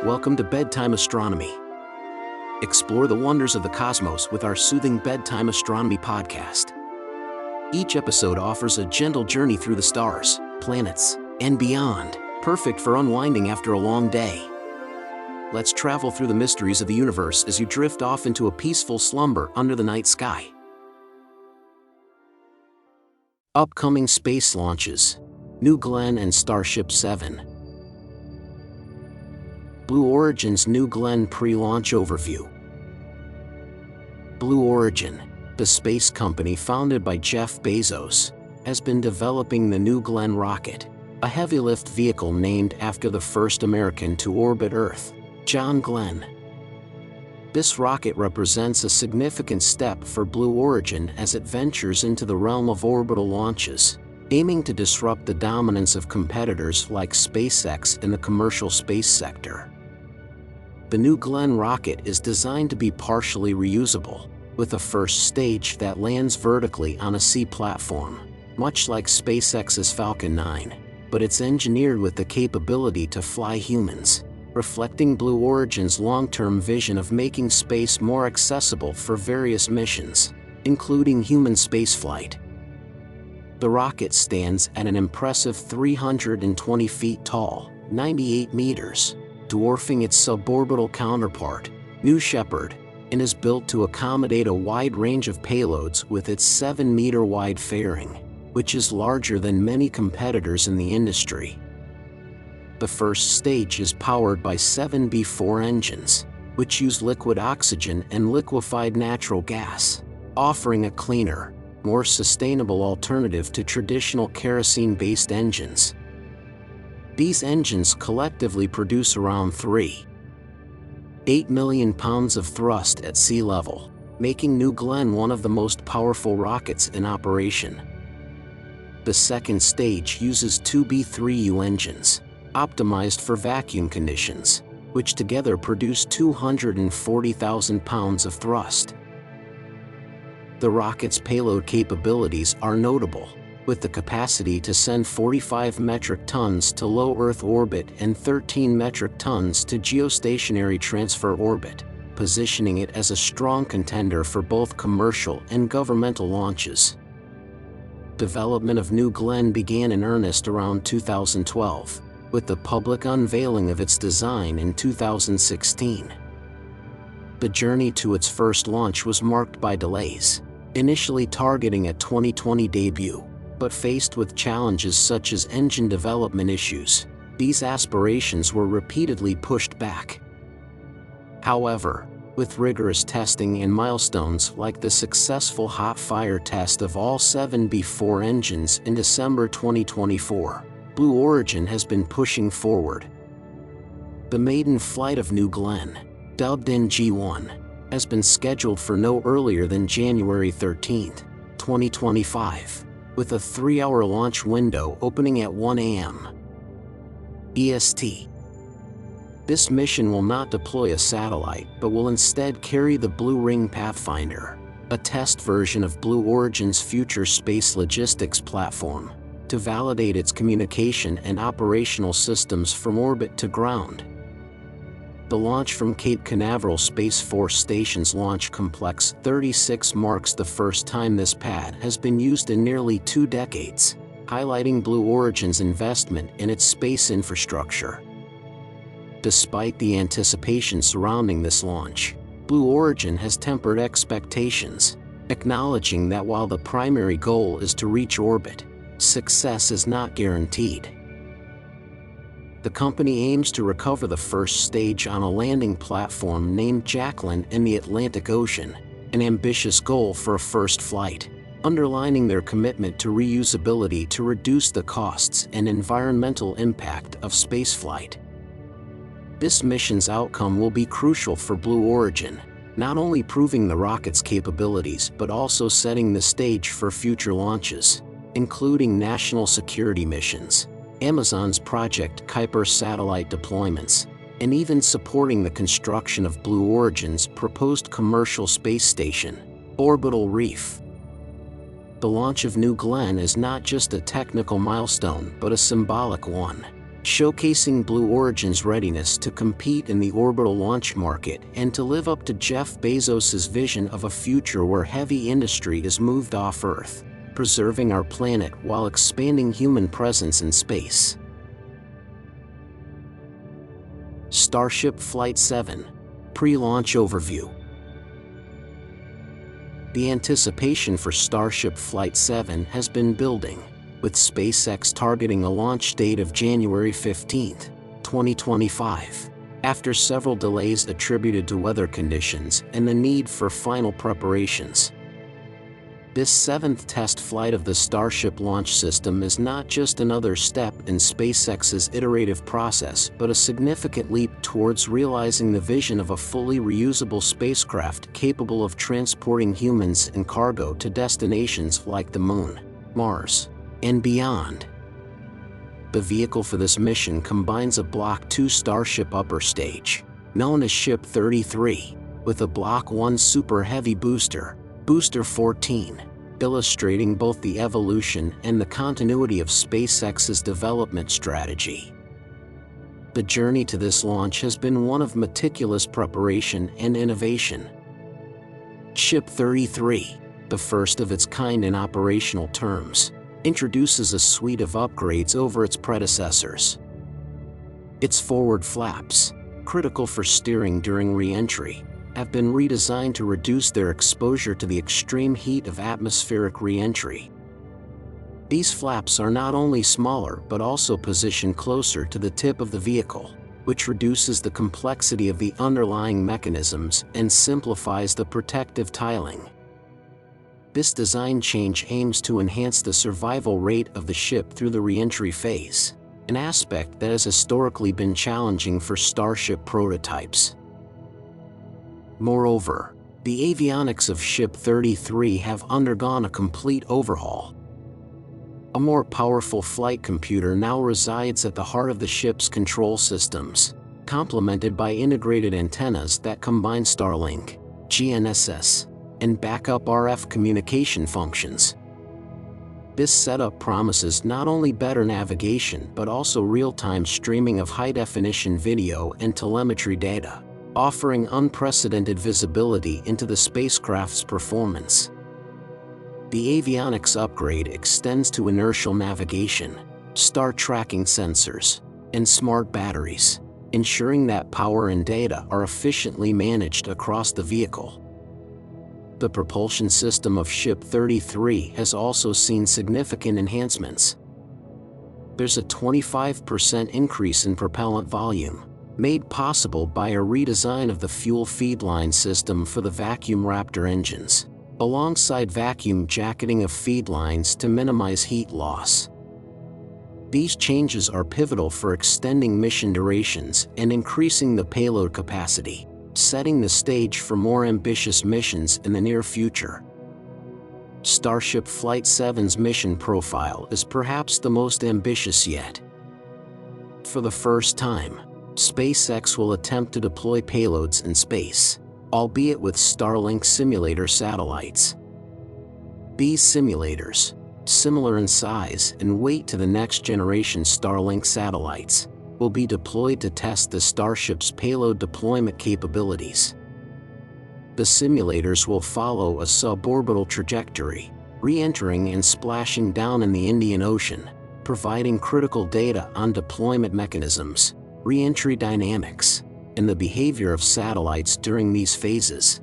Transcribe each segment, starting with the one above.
Welcome to Bedtime Astronomy. Explore the wonders of the cosmos with our soothing Bedtime Astronomy podcast. Each episode offers a gentle journey through the stars, planets, and beyond, perfect for unwinding after a long day. Let's travel through the mysteries of the universe as you drift off into a peaceful slumber under the night sky. Upcoming space launches: New Glenn and Starship 7. Blue Origin's New Glenn pre-launch overview. Blue Origin, the space company founded by Jeff Bezos, has been developing the New Glenn rocket, a heavy-lift vehicle named after the first American to orbit Earth, John Glenn. This rocket represents a significant step for Blue Origin as it ventures into the realm of orbital launches, aiming to disrupt the dominance of competitors like SpaceX in the commercial space sector. The New Glenn rocket is designed to be partially reusable, with a first stage that lands vertically on a sea platform, much like SpaceX's Falcon 9, but it's engineered with the capability to fly humans, reflecting Blue Origin's long-term vision of making space more accessible for various missions, including human spaceflight. The rocket stands at an impressive 320 feet tall, 98 meters, dwarfing its suborbital counterpart, New Shepard, and is built to accommodate a wide range of payloads with its 7-meter-wide fairing, which is larger than many competitors in the industry. The first stage is powered by 7 B4 engines, which use liquid oxygen and liquefied natural gas, offering a cleaner, more sustainable alternative to traditional kerosene-based engines. These engines collectively produce around 3.8 million pounds of thrust at sea level, making New Glenn one of the most powerful rockets in operation. The second stage uses 2 B3U engines, optimized for vacuum conditions, which together produce 240,000 pounds of thrust. The rocket's payload capabilities are notable, with the capacity to send 45 metric tons to low Earth orbit and 13 metric tons to geostationary transfer orbit, positioning it as a strong contender for both commercial and governmental launches. Development of New Glenn began in earnest around 2012, with the public unveiling of its design in 2016. The journey to its first launch was marked by delays, initially targeting a 2020 debut, but faced with challenges such as engine development issues, these aspirations were repeatedly pushed back. However, with rigorous testing and milestones like the successful hot fire test of all 7 B4 engines in December 2024, Blue Origin has been pushing forward. The maiden flight of New Glenn, dubbed NG-1, has been scheduled for no earlier than January 13, 2025. With a 3-hour launch window opening at 1 a.m. EST. This mission will not deploy a satellite but will instead carry the Blue Ring Pathfinder, a test version of Blue Origin's future space logistics platform, to validate its communication and operational systems from orbit to ground. The launch from Cape Canaveral Space Force Station's Launch Complex 36 marks the first time this pad has been used in nearly 2 decades, highlighting Blue Origin's investment in its space infrastructure. Despite the anticipation surrounding this launch, Blue Origin has tempered expectations, acknowledging that while the primary goal is to reach orbit, success is not guaranteed. The company aims to recover the first stage on a landing platform named Jacqueline in the Atlantic Ocean, an ambitious goal for a first flight, underlining their commitment to reusability to reduce the costs and environmental impact of spaceflight. This mission's outcome will be crucial for Blue Origin, not only proving the rocket's capabilities but also setting the stage for future launches, including national security missions, Amazon's Project Kuiper satellite deployments, and even supporting the construction of Blue Origin's proposed commercial space station, Orbital Reef. The launch of New Glenn is not just a technical milestone but a symbolic one, showcasing Blue Origin's readiness to compete in the orbital launch market and to live up to Jeff Bezos's vision of a future where heavy industry is moved off Earth, preserving our planet while expanding human presence in space. Starship Flight 7 Pre-Launch Overview. The anticipation for Starship Flight 7 has been building, with SpaceX targeting a launch date of January 15, 2025, after several delays attributed to weather conditions and the need for final preparations. This seventh test flight of the Starship launch system is not just another step in SpaceX's iterative process but a significant leap towards realizing the vision of a fully reusable spacecraft capable of transporting humans and cargo to destinations like the Moon, Mars, and beyond. The vehicle for this mission combines a Block 2 Starship upper stage, known as Ship 33, with a Block 1 Super Heavy booster, Booster 14, illustrating both the evolution and the continuity of SpaceX's development strategy. The journey to this launch has been one of meticulous preparation and innovation. Ship 33, the first of its kind in operational terms, introduces a suite of upgrades over its predecessors. Its forward flaps, critical for steering during re-entry, have been redesigned to reduce their exposure to the extreme heat of atmospheric re-entry. These flaps are not only smaller but also positioned closer to the tip of the vehicle, which reduces the complexity of the underlying mechanisms and simplifies the protective tiling. This design change aims to enhance the survival rate of the ship through the re-entry phase, an aspect that has historically been challenging for Starship prototypes. Moreover, the avionics of Ship 33 have undergone a complete overhaul. A more powerful flight computer now resides at the heart of the ship's control systems, complemented by integrated antennas that combine Starlink, GNSS, and backup RF communication functions. This setup promises not only better navigation but also real-time streaming of high-definition video and telemetry data, offering unprecedented visibility into the spacecraft's performance. The avionics upgrade extends to inertial navigation, star tracking sensors, and smart batteries, ensuring that power and data are efficiently managed across the vehicle. The propulsion system of Ship 33 has also seen significant enhancements. There's a 25% increase in propellant volume, made possible by a redesign of the fuel feed line system for the Vacuum Raptor engines, alongside vacuum jacketing of feed lines to minimize heat loss. These changes are pivotal for extending mission durations and increasing the payload capacity, setting the stage for more ambitious missions in the near future. Starship Flight 7's mission profile is perhaps the most ambitious yet. For the first time, SpaceX will attempt to deploy payloads in space, albeit with Starlink simulator satellites. These simulators, similar in size and weight to the next-generation Starlink satellites, will be deployed to test the Starship's payload deployment capabilities. The simulators will follow a suborbital trajectory, re-entering and splashing down in the Indian Ocean, providing critical data on deployment mechanisms, re-entry dynamics, and the behavior of satellites during these phases.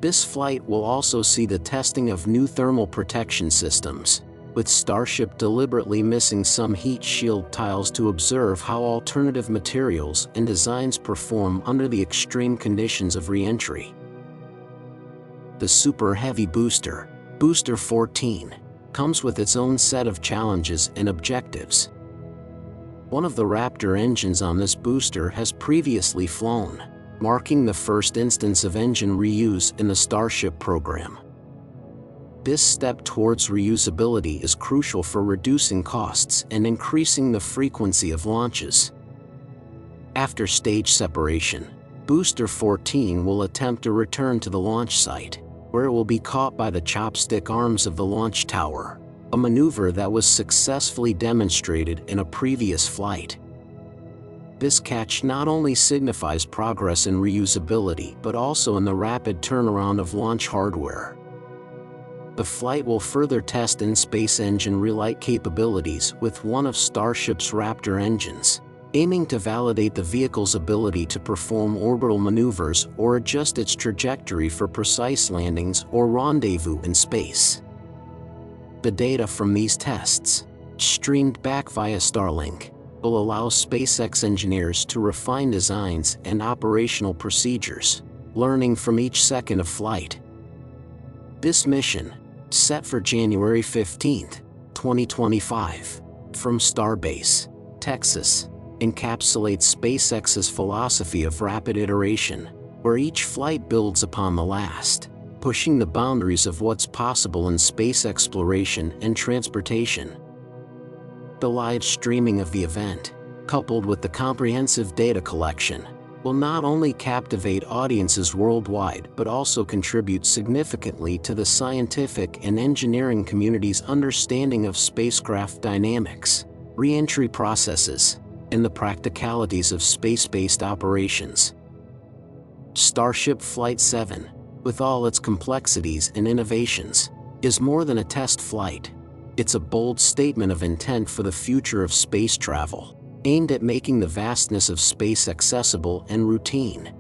This flight will also see the testing of new thermal protection systems, with Starship deliberately missing some heat shield tiles to observe how alternative materials and designs perform under the extreme conditions of re-entry. The Super Heavy booster, Booster 14, comes with its own set of challenges and objectives. One of the Raptor engines on this booster has previously flown, marking the first instance of engine reuse in the Starship program. This step towards reusability is crucial for reducing costs and increasing the frequency of launches. After stage separation, Booster 14 will attempt to return to the launch site, where it will be caught by the chopstick arms of the launch tower, a maneuver that was successfully demonstrated in a previous flight. This catch not only signifies progress in reusability but also in the rapid turnaround of launch hardware. The flight will further test in-space engine relight capabilities with one of Starship's Raptor engines, aiming to validate the vehicle's ability to perform orbital maneuvers or adjust its trajectory for precise landings or rendezvous in space. The data from these tests, streamed back via Starlink, will allow SpaceX engineers to refine designs and operational procedures, learning from each second of flight. This mission, set for January 15, 2025, from Starbase, Texas, encapsulates SpaceX's philosophy of rapid iteration, where each flight builds upon the last, pushing the boundaries of what's possible in space exploration and transportation. The live streaming of the event, coupled with the comprehensive data collection, will not only captivate audiences worldwide but also contribute significantly to the scientific and engineering community's understanding of spacecraft dynamics, re-entry processes, and the practicalities of space-based operations. Starship Flight 7, with all its complexities and innovations, is more than a test flight. It's a bold statement of intent for the future of space travel, aimed at making the vastness of space accessible and routine.